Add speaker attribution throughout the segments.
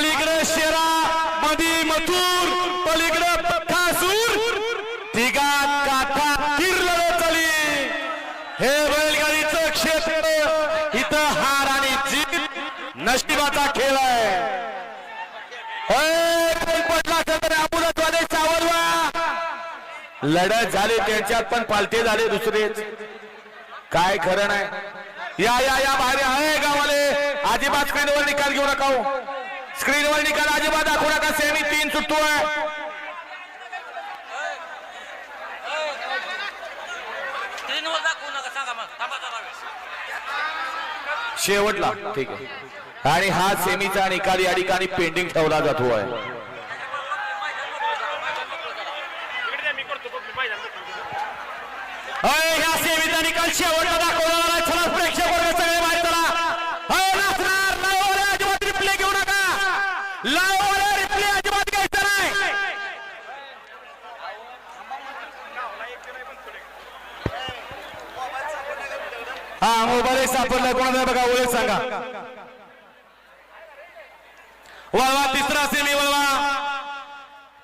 Speaker 1: अलीकडे शेरा मधी मथुर पलीकडे पठासूर तिघात काठा किरलो चली हे बैलगाडीचं क्षेत्र इथं हार आणि जीत नशिबाचा खेळ आहे लढत झाली त्यांच्यात पण पालटे झाले दुसरेच काय खरं नाही या या या बाहेर आहे गावाले अजिबात स्क्रीनवर निकाल घेऊ नका स्क्रीनवर निकाल अजिबात दाखवू नका सेमी 3 सुटतोय शेवटला ठीक आहे आणि हा सेमीचा निकाल या ठिकाणी पेंडिंग ठेवला जातो आहे ह्या सेमीचा निकाल शेवटला दाखवला चला प्रेक्षक वर्ग सगळे बाहेर चला नाचणार लाईव्ह अजिबात रिप्ले घेऊ नका लाईव्ह रिप्ले अजिबात घ्यायचा नाही हा मोबाईल सापडला कोणाला बघा ओळख सांगा वळवा तिसरा सेमी वळवा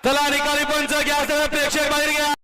Speaker 1: चला निकाली पंच घ्या सगळे प्रेक्षक बाहेर घ्या